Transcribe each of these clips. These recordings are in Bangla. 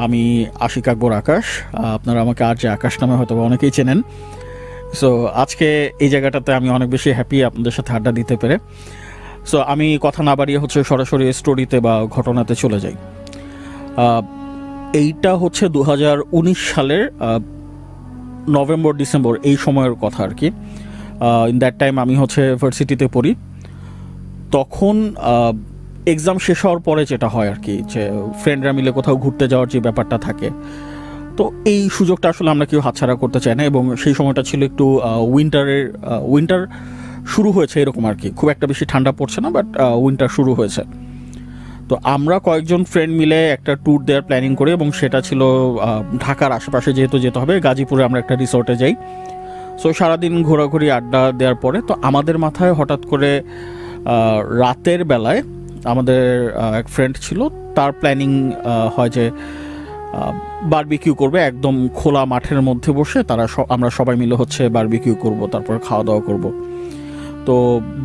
আমি আশিক আকবর আকাশ। আপনারা আমাকে আর যে আকাশ নামে হয়তো অনেকেই চেনেন। সো আজকে এই জায়গাটাতে আমি অনেক বেশি হ্যাপি আপনাদের সাথে আড্ডা দিতে পেরে। সো আমি কথা না বাড়িয়ে সরাসরি স্টোরিতে বা ঘটনাতে চলে যাই। এইটা 2019 সালের নভেম্বর ডিসেম্বর এই সময়ের কথা আর কি। ইন দ্যাট টাইম আমি ভার্সিটিতে পড়ি। তখন এক্সাম শেষ হওয়ার পরে যেটা হয় আর কি, যে ফ্রেন্ডরা মিলে কোথাও ঘুরতে যাওয়ার যে ব্যাপারটা থাকে, তো এই সুযোগটা আসলে আমরা কেউ হাতছাড়া করতে চাই না। এবং সেই সময়টা ছিল একটু উইন্টার শুরু হয়েছে এরকম আর কি, খুব একটা বেশি ঠান্ডা পড়ছে না, বাট উইন্টার শুরু হয়েছে। তো আমরা কয়েকজন ফ্রেন্ড মিলে একটা ট্যুর দেওয়ার প্ল্যানিং করি, এবং সেটা ছিল ঢাকার আশেপাশে যেহেতু যেতে হবে, গাজীপুরে আমরা একটা রিসোর্টে যাই। সো সারাদিন ঘোরাঘুরি আড্ডা দেওয়ার পরে তো আমাদের মাথায় হঠাৎ করে রাতের বেলায় আমাদের এক ফ্রেন্ড ছিল, তার প্ল্যানিং হয় যে বারবিকিউ করবে একদম খোলা মাঠের মধ্যে বসে। আমরা সবাই মিলে বারবিকিউ করব, তারপর খাওয়া দাওয়া করব। তো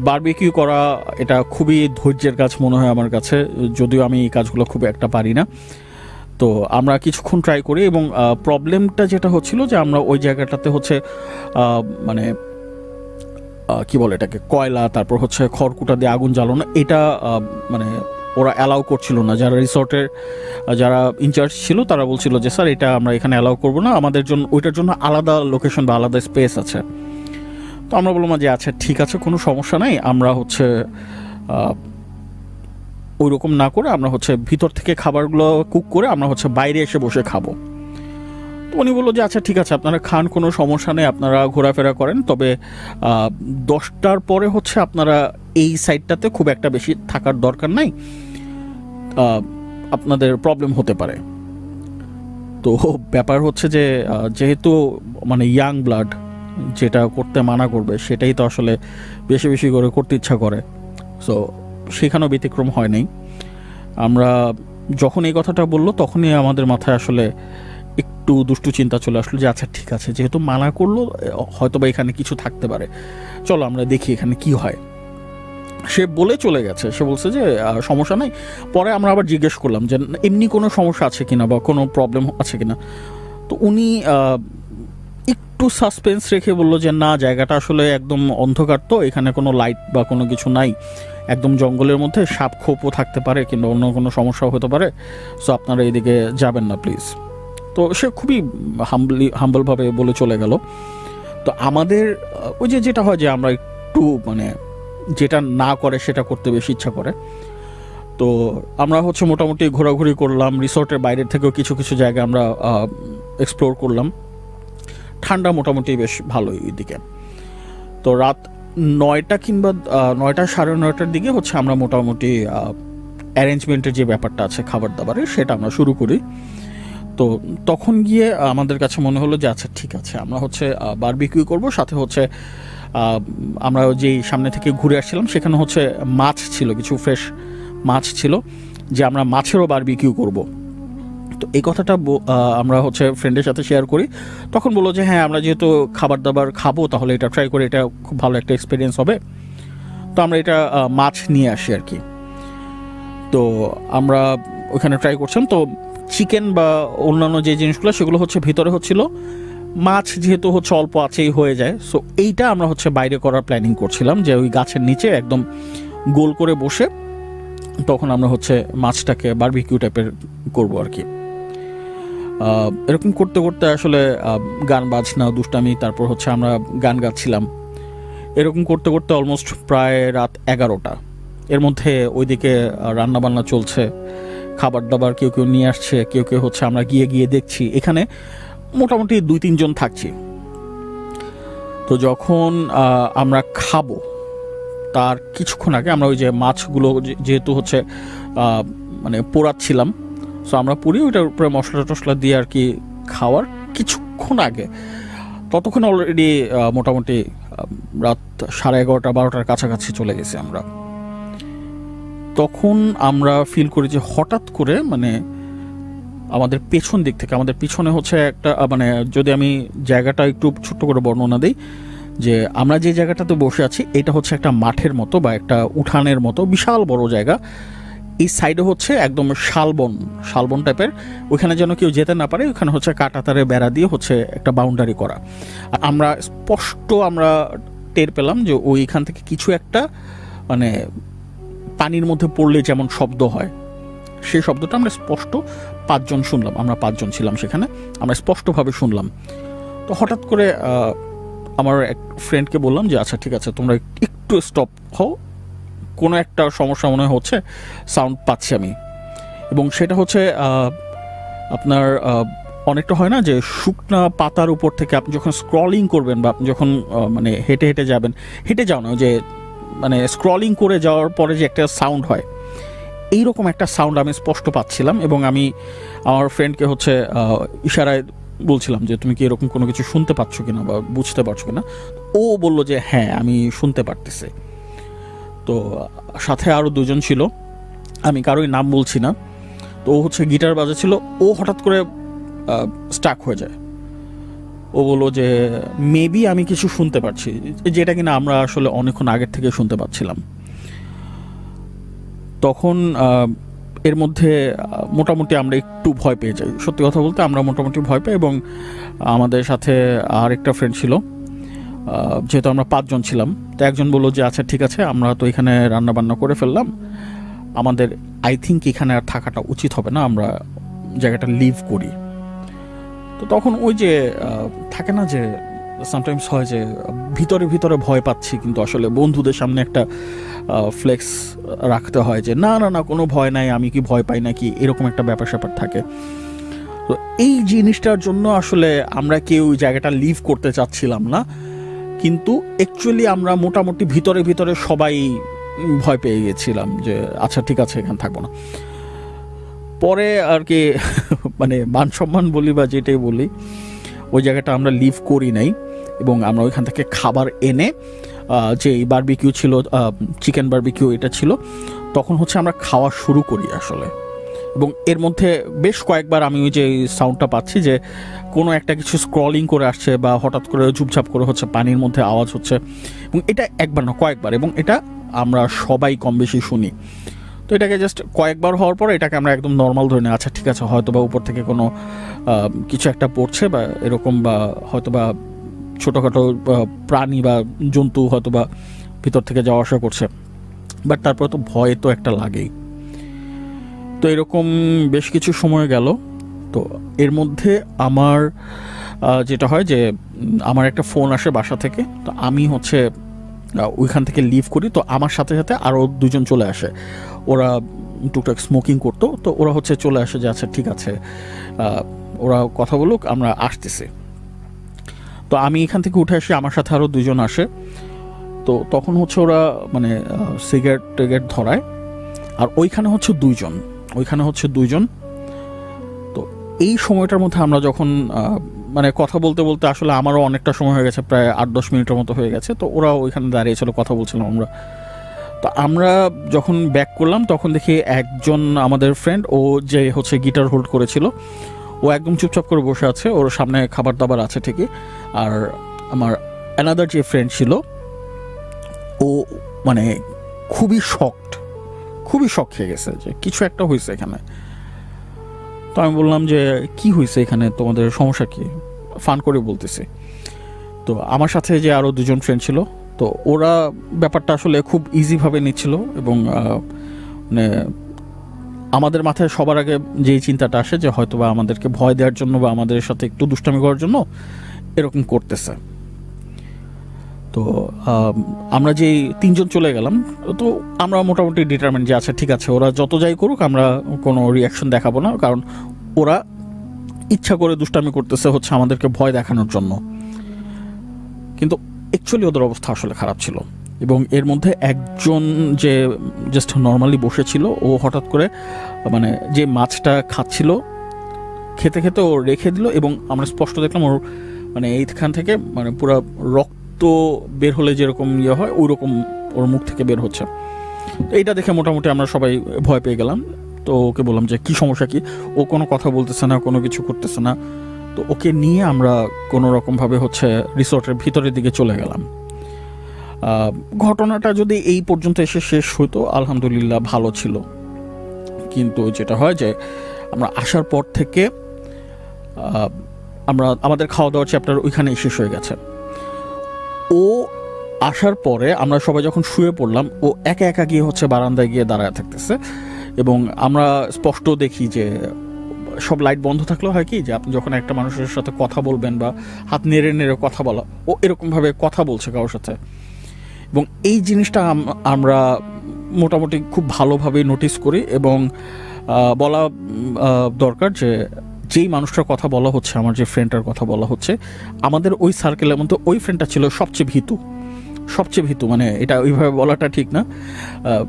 বারবিকিউ করা এটা খুবই ধৈর্যের কাজ মনে হয় আমার কাছে, যদিও আমি এই কাজগুলো খুব একটা পারি না। তো আমরা কিছুক্ষণ ট্রাই করি, এবং প্রবলেমটা যেটা হচ্ছিল যে আমরা ওই জায়গাটাতে মানে কি বলে এটাকে, কয়লা, তারপর খড়কুটা দিয়ে আগুন জ্বালানো, এটা মানে ওরা অ্যালাউ করছিল না। যারা রিসর্টের যারা ইনচার্জ ছিল তারা বলছিল যে স্যার এটা আমরা এখানে অ্যালাউ করবো না, আমাদের জন্য ওইটার জন্য আলাদা লোকেশন বা আলাদা স্পেস আছে। তো আমরা বললাম যে আচ্ছা ঠিক আছে, কোনো সমস্যা নাই, আমরা ওই রকম না করে আমরা ভিতর থেকে খাবারগুলো কুক করে আমরা বাইরে এসে বসে খাবো। তো উনি বললো যে আচ্ছা ঠিক আছে, আপনারা খান, কোনো সমস্যা নেই, আপনারা ঘোরাফেরা করেন, তবে 10টার পরে আপনারা এই সাইডটাতে খুব একটা বেশি থাকার দরকার নাই, আপনাদের প্রবলেম হতে পারে। তো ব্যাপার যে যেহেতু মানে ইয়াং ব্লাড যেটা করতে মানা করবে সেটাই তো আসলে বেশি বেশি করে করতে ইচ্ছা করে। সো সেখানেও ব্যতিক্রম হয় নাই। আমরা যখন এই কথাটা বললো তখনই আমাদের মাথায় একটু দুষ্টু চিন্তা চলে আসলো যে আচ্ছা ঠিক আছে, যেহেতু মানা করলো হয়তো বা এখানে কিছু থাকতে পারে, চলো আমরা দেখি এখানে কি হয়। সে বলে চলে গেছে, সে বলছে যে সমস্যা নাই। পরে আমরা আবার জিজ্ঞেস করলাম যে এমনি কোনো সমস্যা আছে কিনা বা কোনো প্রবলেম আছে কিনা। তো উনি একটু সাসপেন্স রেখে বললো যে না, জায়গাটা আসলে একদম অন্ধকার, তো এখানে কোনো লাইট বা কোনো কিছু নাই, একদম জঙ্গলের মধ্যে, সাপ খোপও থাকতে পারে কিংবা অন্য কোনো সমস্যাও হতে পারে, সো আপনারা এদিকে যাবেন না প্লিজ। তো সে খুবই হাম্বলভাবে বলে চলে গেল। তো আমাদের ওই যেটা হয় যে আমরা একটু মানে যেটা না করে সেটা করতে বেশি ইচ্ছা করে। তো আমরা মোটামুটি ঘোরাঘুরি করলাম, রিসোর্টের বাইরের থেকেও কিছু কিছু জায়গা আমরা এক্সপ্লোর করলাম। ঠান্ডা মোটামুটি বেশ ভালোই ওইদিকে। তো রাত 9টা কিংবা 9টা সাড়ে 9টার দিকে আমরা মোটামুটি অ্যারেঞ্জমেন্টের যে ব্যাপারটা আছে খাবার দাবারের, সেটা আমরা শুরু করি। তো তখন গিয়ে আমাদের কাছে মনে হলো যে আচ্ছা ঠিক আছে, আমরা বারবিকিউ করব, সাথে আমরা যেই সামনে থেকে ঘুরে আসছিলাম সেখানে মাছ ছিল, কিছু ফ্রেশ মাছ ছিল, যে আমরা মাছেরও বারবিকিউ করব। তো এই কথাটা আমরা ফ্রেন্ডের সাথে শেয়ার করি। তখন বললো যে হ্যাঁ, আমরা যেহেতু খাবার দাবার খাবো তাহলে এটা ট্রাই করে, এটা খুব ভালো একটা এক্সপিরিয়েন্স হবে। তো আমরা এটা মাছ নিয়ে আসি আর কি। তো আমরা ওখানে ট্রাই করছিলাম। তো চিকেন বা অন্যান্য যে জিনিসগুলো সেগুলো ভিতরে হচ্ছিল, মাছ যেহেতু অল্প আছেই হয়ে যায়। সো এইটা আমরা বাইরে করার প্ল্যানিং করছিলাম, যে ওই গাছের নিচে একদম গোল করে বসে তখন আমরা মাছটাকে বারবিকিউ টাইপের করবো আর কি। এরকম করতে করতে আসলে গান বাজনা দুষ্টামি, তারপর আমরা গান গাচ্ছিলাম। এরকম করতে করতে অলমোস্ট প্রায় রাত 11টা। এর মধ্যে ওইদিকে রান্নাবান্না চলছে, খাবার দাবার কেউ কেউ নিয়ে আসছে, কেউ কেউ আমরা গিয়ে গিয়ে দেখছি। এখানে মোটামুটি 2-3 জন থাকছি। তো যখন আমরা খাবো তার কিছুক্ষণ আগে আমরা ওই যে মাছগুলো যেহেতু মানে পোড়াচ্ছিলাম, সো আমরা পুরি ওইটার উপরে মশলা টশলা দিয়ে আর কি খাওয়ার কিছুক্ষণ আগে, ততক্ষণ অলরেডি মোটামুটি রাত 11:30-12টার কাছাকাছি চলে গেছি আমরা। তখন আমরা ফিল করি যে হঠাৎ করে মানে আমাদের পেছন দিক থেকে, আমাদের পিছনে একটা মানে, যদি আমি জায়গাটা একটু ছোট্ট করে বর্ণনা দিই, যে আমরা যে জায়গাটাতে বসে আছি এটা একটা মাঠের মতো বা একটা উঠানের মতো বিশাল বড় জায়গা। এই সাইডে হচ্ছে একদম শালবন টাইপের, ওইখানে যেন কেউ যেতে না পারে, ওইখানে হচ্ছে কাঁটাতারে বেড়া দিয়ে হচ্ছে একটা বাউন্ডারি করা। আমরা স্পষ্ট টের পেলাম যে ওইখান থেকে কিছু একটা মানে পানির মধ্যে পড়লে যেমন শব্দ হয়, সেই শব্দটা আমরা স্পষ্ট 5 জন শুনলাম। আমরা 5 জন ছিলাম সেখানে, আমরা স্পষ্টভাবে শুনলাম। তো হঠাৎ করে আমার এক ফ্রেন্ডকে বললাম যে আচ্ছা ঠিক আছে, তোমরা একটু স্টপ হও, কোনো একটা সমস্যা মনে হচ্ছে, সাউন্ড পাচ্ছি আমি। এবং সেটা হচ্ছে আপনার অনেকটা হয় না যে শুকনা পাতার উপর থেকে আপনি যখন স্ক্রলিং করবেন বা আপনি যখন মানে হেঁটে হেঁটে যাবেন, হেঁটে যাও না, যে মানে স্ক্রলিং করে যাওয়ার পরে যে একটা সাউন্ড হয়, এইরকম একটা সাউন্ড আমি স্পষ্ট পাচ্ছিলাম। এবং আমি আমার ফ্রেন্ডকে হচ্ছে ইশারায় বলছিলাম যে তুমি কি এরকম কোনো কিছু শুনতে পাচ্ছ কিনা বা বুঝতে পারছো কিনা। ও বলল যে হ্যাঁ আমি শুনতে পারতেছি। তো সাথে আরও 2 জন ছিল, আমি কারোই নাম বলছি না। তো ও হচ্ছে গিটার বাজাচ্ছিল, ও হঠাৎ করে স্টাক হয়ে যায়। ও বললো যে মেবি আমি কিছু শুনতে পারছি, যেটা কিনা আমরা আসলে অনেকক্ষণ আগের থেকে শুনতে পাচ্ছিলাম। তখন এর মধ্যে মোটামুটি আমরা একটু ভয় পেয়ে যাই, সত্যি কথা বলতে আমরা মোটামুটি ভয় পাই। এবং আমাদের সাথে আরেকটা ফ্রেন্ড ছিল, যেহেতু আমরা 5 জন ছিলাম, তো একজন বললো যে আচ্ছা ঠিক আছে, আমরা তো এখানে রান্না বান্না করে ফেললাম, আমাদের আই থিঙ্ক এখানে আর থাকাটা উচিত হবে না, আমরা জায়গাটা লিভ করি। তো তখন ওই যে থাকে না যে সামটাইমস হয় যে ভিতরে ভিতরে ভয় পাচ্ছি, কিন্তু আসলে বন্ধুদের সামনে একটা ফ্লেক্স রাখতে হয় যে না না না কোনো ভয় নাই, আমি কি ভয় পাই নাকি, এরকম একটা ব্যাপার স্যাপার থাকে। তো এই জিনিসটার জন্য আসলে আমরা কেউ জায়গাটা লিভ করতে চাচ্ছিলাম না, কিন্তু অ্যাকচুয়ালি আমরা মোটামুটি ভিতরে ভিতরে সবাই ভয় পেয়ে গেছিলাম যে আচ্ছা ঠিক আছে এখানে থাকবো না। পরে আর কি মানে মান সম্মান বলি বা যেটাই বলি, ওই জায়গাটা আমরা লিভ করি নাই এবং আমরা ওইখান থেকে খাবার এনে যে বারবিকিউ ছিল, চিকেন বারবিকিউ এটা ছিল, তখন হচ্ছে আমরা খাওয়া শুরু করি আসলে। এবং এর মধ্যে বেশ কয়েকবার আমি ওই যে সাউন্ডটা পাচ্ছি যে কোনো একটা কিছু স্ক্রলিং করে আসছে বা হঠাৎ করে ঝুপঝাপ করে হচ্ছে পানির মধ্যে আওয়াজ হচ্ছে, এবং এটা একবার না কয়েকবার, এবং এটা আমরা সবাই কম বেশি শুনি। তো এটাকে জাস্ট কয়েকবার হওয়ার পর এটাকে আমরা একদম নর্মাল ধরে নিই, আচ্ছা ঠিক আছে হয়তো বা উপর থেকে কোনো কিছু একটা পড়ছে বা এরকম, বা হয়তো বা ছোটোখাটো প্রাণী বা জন্তু হয়তো বা ভিতর থেকে যাওয়া আসা করছে, বাট তারপরে তো ভয় তো একটা লাগেই। তো এরকম বেশ কিছু সময় গেল। তো এর মধ্যে আমার যেটা হয় যে আমার একটা ফোন আসে বাসা থেকে, তো আমি হচ্ছে ওইখান থেকে লিভ করি। তো আমার সাথে সাথে আরও 2 জন চলে আসে, ওরা টুকটাক স্মোকিং করতো, তো ওরা হচ্ছে চলে আসে যে আচ্ছা ঠিক আছে ওরা কথা বলুক, আমরা আসতেছি। তো আমি এখান থেকে উঠে আসি, আমার সাথে আরও 2 জন আসে। তো তখন হচ্ছে ওরা মানে সিগারেট টিগারেট ধরায়, আর ওইখানে হচ্ছে 2 জন, ওইখানে হচ্ছে 2 জন। তো এই সময়টার মধ্যে আমরা যখন মানে কথা বলতে বলতে আসলে আমারও অনেকটা সময় হয়ে গেছে, প্রায় 8-10 মিনিটের মতো হয়ে গেছে। তো ওরা ওইখানে দাঁড়িয়েছিল, কথা বলছিলাম আমরা। তো আমরা যখন ব্যাক করলাম তখন দেখি একজন আমাদের ফ্রেন্ড, ও যে হচ্ছে গিটার হোল্ড করেছিল, ও একদম চুপচাপ করে বসে আছে, ওর সামনে খাবার দাবার আছে ঠিকই। আর আমার অ্যানাদার যে ফ্রেন্ড ছিল, ও মানে খুবই শক খেয়ে গেছে যে কিছু একটা হয়েছে এখানে। তো আমি বললাম যে কি হয়েছে এখানে, তোমাদের সমস্যা কি, ফান করে বলতেছি। তো আমার সাথে যে আরও 2 জন ফ্রেন্ড ছিল, তো ওরা ব্যাপারটা আসলে খুব ইজিভাবে নিচ্ছিল। এবং মানে আমাদের মাথায় সবার আগে যেই চিন্তাটা আসে যে হয়তো বা আমাদেরকে ভয় দেওয়ার জন্য বা আমাদের সাথে একটু দুষ্টামি করার জন্য এরকম করতেছে। তো আমরা যেই 3 জন চলে গেলাম, তো আমরা মোটামুটি ডিটারমেন্ট যে আচ্ছা ঠিক আছে ওরা যত যাই করুক, আমরা কোনো রিয়াকশন দেখাবো না, কারণ ওরা ইচ্ছা করে দুষ্টামি করতেছে হচ্ছে আমাদেরকে ভয় দেখানোর জন্য। কিন্তু অ্যাকচুয়ালি ওদের অবস্থা আসলে খারাপ ছিল। এবং এর মধ্যে একজন যে জাস্ট নর্মালি বসেছিল, ও হঠাৎ করে মানে যে মাছটা খাচ্ছিল, খেতে খেতে ও রেখে দিল, এবং আমরা স্পষ্ট দেখলাম ওর মানে এইখান থেকে মানে পুরো রক্ত বের হলে যেরকম ইয়ে হয় ওই রকম ওর মুখ থেকে বের হচ্ছে। তো এইটা দেখে মোটামুটি আমরা সবাই ভয় পেয়ে গেলাম। তো ওকে বললাম যে কী সমস্যা কি, ও কোনো কথা বলতেছে না, কোনো কিছু করতেছে না। তো ওকে নিয়ে আমরা কোনো রকমভাবে হচ্ছে রিসোর্টের ভিতরের দিকে চলে গেলাম। ঘটনাটা যদি এই পর্যন্ত এসে শেষ হতো আলহামদুলিল্লাহ ভালো ছিল, কিন্তু যেটা হয় যে আমরা আসার পর থেকে আমাদের খাওয়া দাওয়ার চ্যাপ্টার ওইখানেই শেষ হয়ে গেছে। ও আসার পরে আমরা সবাই যখন শুয়ে পড়লাম, ও একা একা গিয়ে হচ্ছে বারান্দায় গিয়ে দাঁড়ায় থাকতেছে, এবং আমরা স্পষ্ট দেখি যে সব লাইট বন্ধ থাকলেও হয় কি যে আপনি যখন একটা মানুষের সাথে কথা বলবেন বা হাত নেড়ে নেড়ে কথা বলা, ও এরকমভাবে কথা বলছে কারোর সাথে। এবং এই জিনিসটা আমরা মোটামুটি খুব ভালোভাবে নোটিস করি, এবং বলা দরকার যে যেই মানুষটার কথা বলা হচ্ছে, আমার যে ফ্রেন্ডটার কথা বলা হচ্ছে, আমাদের ওই সার্কেলের মধ্যে ওই ফ্রেন্ডটা ছিল সবচেয়ে ভীতু, মানে এটা ওইভাবে বলাটা ঠিক না,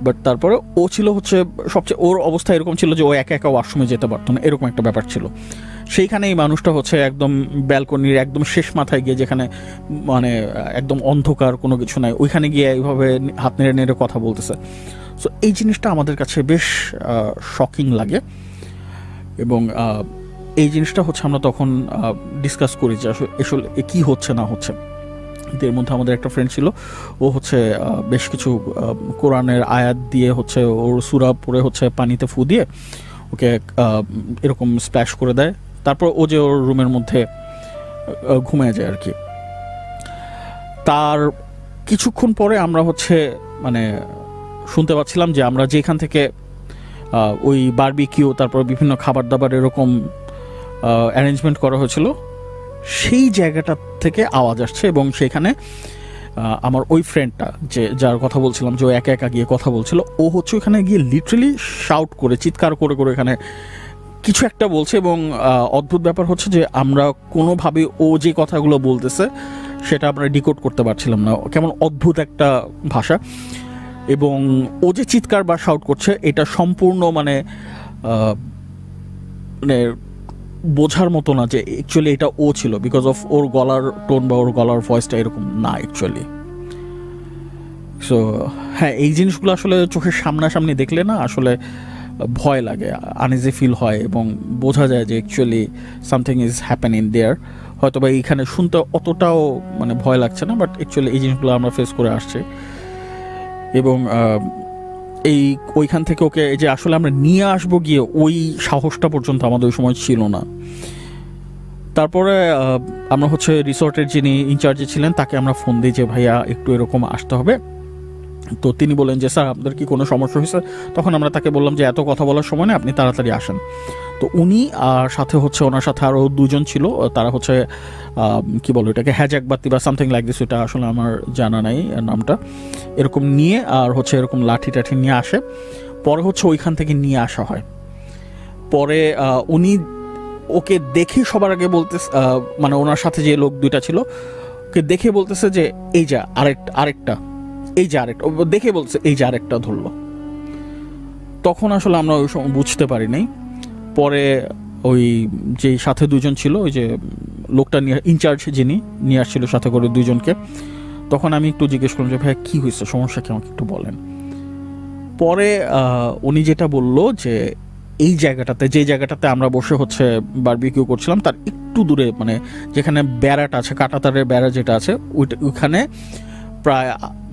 বাট তারপরে ও ছিল হচ্ছে সবচেয়ে, ওর অবস্থা এরকম ছিল যে ও একা একা ওয়াশরুমে যেতে পারতো না, এরকম একটা ব্যাপার ছিল। সেইখানে এই মানুষটা হচ্ছে একদম ব্যালকনির একদম শেষ মাথায় গিয়ে, যেখানে মানে একদম অন্ধকার, কোনো কিছু নাই, ওইখানে গিয়ে এইভাবে হাত নেড়ে নেড়ে কথা বলতেছে। সো এই জিনিসটা আমাদের কাছে বেশ শকিং লাগে, এবং এই জিনিসটা হচ্ছে আমরা তখন ডিসকাস করি যে আসলে কী হচ্ছে না হচ্ছে। এর মধ্যে আমাদের একটা ফ্রেন্ড ছিল, ও হচ্ছে বেশ কিছু কোরআনের আয়াত দিয়ে হচ্ছে ওর সূরা পড়ে হচ্ছে পানিতে ফু দিয়ে ওকে এরকম স্প্ল্যাশ করে দেয়, তারপর ও যে ওর রুমের মধ্যে ঘুমিয়ে যায় আর কি। তার কিছুক্ষণ পরে আমরা হচ্ছে মানে শুনতে পাচ্ছিলাম যে আমরা যেখান থেকে ওই বারবিকিউ, তারপর বিভিন্ন খাবার দাবার এরকম অ্যারেঞ্জমেন্ট করা হয়েছিল, সেই জায়গাটা থেকে আওয়াজ আসছে, এবং সেখানে আমার ওই ফ্রেন্ডটা যে যার কথা বলছিলাম যে ও একা একা গিয়ে কথা বলছিল, ও হচ্ছে ওখানে গিয়ে লিটারালি শাউট করে, চিৎকার করে করে এখানে কিছু একটা বলছে। এবং অদ্ভুত ব্যাপার হচ্ছে যে আমরা কোনোভাবে ও যে কথাগুলো বলতেছে সেটা আমরা ডিকোড করতে পারছিলাম না, কেমন অদ্ভুত একটা ভাষা। এবং ও যে চিৎকার বা শাউট করছে এটা সম্পূর্ণ মানে বোঝার মতো না যে অ্যাকচুয়ালি এটা ও ছিল, বিকজ অফ ওর গলার টোন বা ওর গলার ভয়েসটা এরকম না অ্যাকচুয়ালি। সো হ্যাঁ, এই জিনিসগুলো আসলে চোখের সামনাসামনি দেখলে না আসলে ভয় লাগে, আনইজি ফিল হয়, এবং বোঝা যায় যে অ্যাকচুয়ালি সামথিং ইজ হ্যাপেনিং দেয়ার। হয়তো বা এইখানে শুনতে অতটাও মানে ভয় লাগছে না, বাট অ্যাকচুয়ালি এই জিনিসগুলো আমরা ফেস করে আসছি। এবং এই ওইখান থেকে ওকে যে আসলে আমরা নিয়ে আসবো গিয়ে ওই সাহসটা পর্যন্ত আমাদের ওই সময় ছিল না। তারপরে আমরা হচ্ছে রিসোর্টের যিনি ইনচার্জে ছিলেন তাকে আমরা ফোন দিই যে ভাইয়া একটু এরকম আসতে হবে। তো তিনি বলেন যে স্যার আপনাদের কি কোনো সমস্যা হয়েছে? তখন আমরা তাকে বললাম যে এত কথা বলার সময় না, আপনি তাড়াতাড়ি আসেন। তো উনি সাথে হচ্ছে ওনার সাথে আরও দুজন ছিল, তারা হচ্ছে কি বলো এটাকে হ্যাজাক বাতি বা সামথিং লাইক দিস, ওটা আসলে আমার জানা নাই নামটা, এরকম নিয়ে আর হচ্ছে এরকম লাঠি টাঠি নিয়ে আসে। পরে হচ্ছে ওইখান থেকে নিয়ে আসা হয়। পরে উনি ওকে দেখে সবার আগে বলতেছে, মানে ওনার সাথে যে লোক দুইটা ছিল ওকে দেখে বলতেছে যে এই যা আরেকটা এই যে আরেকটা, দেখে বলছে এই যে আরেকটা ধরলো। তখন আসলে আমরা ওই সময় বুঝতে পারি নাই। পরে ওই যে সাথে দুজন ছিল, ওই যে লোকটা নিয়ে ইনচার্জ যিনি নিয়ে আসছিল সাথে করে দুজনকে, তখন আমি একটু জিজ্ঞেস করলাম যে ভাইয়া কী হয়েছে, সমস্যা কি, আমাকে একটু বলেন। পরে উনি যেটা বললো যে এই জায়গাটাতে, যে জায়গাটাতে আমরা বসে হচ্ছে বারবিকিউ করছিলাম তার একটু দূরে, মানে যেখানে বেড়াটা আছে, কাঁটাতারের বেড়া যেটা আছে, ওইখানে প্রায়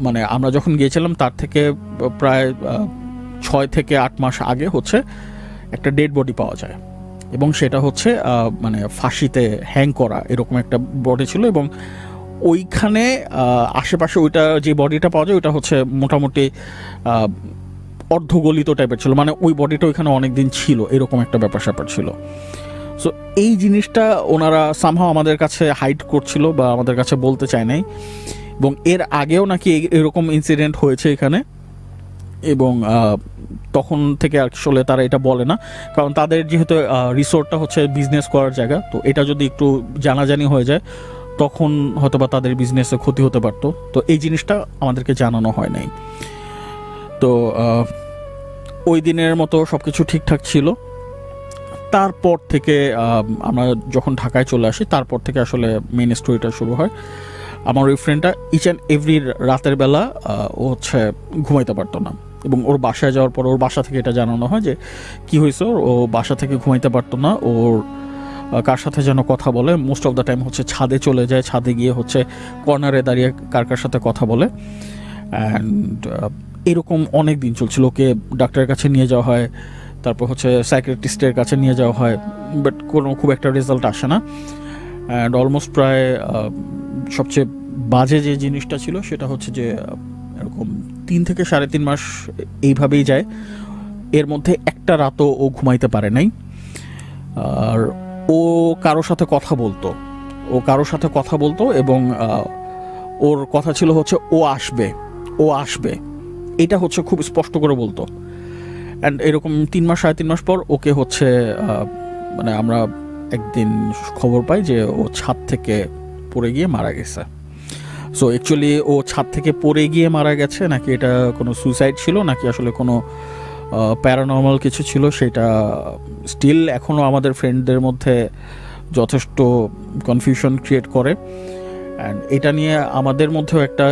মানে আমরা যখন গিয়েছিলাম তার থেকে প্রায় 6 থেকে 8 মাস আগে হচ্ছে একটা ডেড বডি পাওয়া যায়, এবং সেটা হচ্ছে মানে ফাঁসিতে হ্যাং করা এরকম একটা বডি ছিল। এবং ওইখানে আশেপাশে ওইটা যে বডিটা পাওয়া যায় ওইটা হচ্ছে মোটামুটি অর্ধগলিত টাইপের ছিল, মানে ওই বডিটা ওইখানে অনেকদিন ছিল, এরকম একটা ব্যাপার স্যাপার ছিল। সো এই জিনিসটা ওনারা সামহাও আমাদের কাছে হাইড করছিল বা আমাদের কাছে বলতে চায় নাই, এবং এর আগেও নাকি এরকম ইনসিডেন্ট হয়েছে এখানে, এবং তখন থেকে আসলে তারা এটা বলে না, কারণ তাদের যেহেতু রিসোর্টটা হচ্ছে বিজনেস করার জায়গা, তো এটা যদি একটু জানাজানি হয়ে যায় তখন হয়তো বা তাদের বিজনেসে ক্ষতি হতে পারতো। তো এই জিনিসটা আমাদেরকে জানানো হয় নাই। তো ওই দিনের মতো সব কিছু ঠিকঠাক ছিল। তারপর থেকে আমরা যখন ঢাকায় চলে আসি, তারপর থেকে আসলে মেন স্টোরিটা শুরু হয়। আমার ওই ফ্রেন্ডটা ইচ অ্যান্ড এভরি রাতের বেলা ও হচ্ছে ঘুমাইতে পারতো না, এবং ওর বাসায় যাওয়ার পর ওর বাসা থেকে এটা জানানো হয় যে কী হয়েছে, ও বাসা থেকে ঘুমাইতে পারতো না, ওর কার সাথে যেন কথা বলে, মোস্ট অফ দ্য টাইম হচ্ছে ছাদে চলে যায়, ছাদে গিয়ে হচ্ছে কর্নারে দাঁড়িয়ে কার সাথে কথা বলে। অ্যান্ড এরকম অনেক দিন চলছিল, ওকে ডাক্তারের কাছে নিয়ে যাওয়া হয়, তারপর হচ্ছে সাইকিয়াট্রিস্টের কাছে নিয়ে যাওয়া হয়, বাট কোনো খুব একটা রেজাল্ট আসে না। অ্যান্ড অলমোস্ট প্রায় সবচেয়ে বাজে যে জিনিসটা ছিল সেটা হচ্ছে যে এরকম 3 থেকে 3.5 মাস এইভাবেই যায়। এর মধ্যে একটা রাতও ও ঘুমাইতে পারে নাই। আর ও কারোর সাথে কথা বলতো এবং ওর কথা ছিল হচ্ছে ও আসবে, এটা হচ্ছে খুব স্পষ্ট করে বলতো। অ্যান্ড এরকম 3 মাস 3.5 মাস পর ওকে হচ্ছে মানে আমরা একদিন খবর পাই যে ও ছাদ থেকে পড়ে গিয়ে মারা গেছে। সো অ্যাকচুয়ালি ও ছাদ থেকে পড়ে গিয়ে মারা গেছে নাকি এটা কোনো সুইসাইড ছিল নাকি আসলে কোনো প্যারানর্মাল কিছু ছিল, সেটা স্টিল এখনও আমাদের ফ্রেন্ডদের মধ্যে যথেষ্ট কনফিউশন ক্রিয়েট করে। অ্যান্ড এটা নিয়ে আমাদের মধ্যেও একটা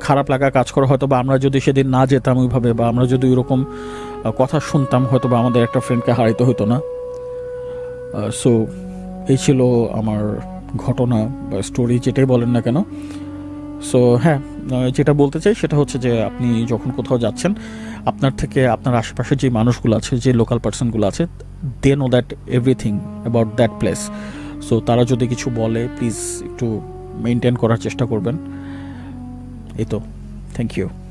খারাপ লাগা কাজ করে, হয়তো বা আমরা যদি সেদিন না যেতাম ওইভাবে, বা আমরা যদি ওইরকম কথা শুনতাম, হয়তো বা আমাদের একটা ফ্রেন্ডকে হারাইতে হতো না। সো এই ছিল আমার ঘটনা বা স্টোরি, যেটাই বলেন না কেন। সো হ্যাঁ, যেটা বলতে চাই সেটা হচ্ছে যে আপনি যখন কোথাও যাচ্ছেন, আপনার থেকে আপনার আশেপাশে যে মানুষগুলো আছে, যে লোকাল পার্সনগুলো আছে, they know that everything about that place. So তারা যদি কিছু বলে প্লিজ একটু মেনটেন করার চেষ্টা করবেন। এই তো, থ্যাংক ইউ।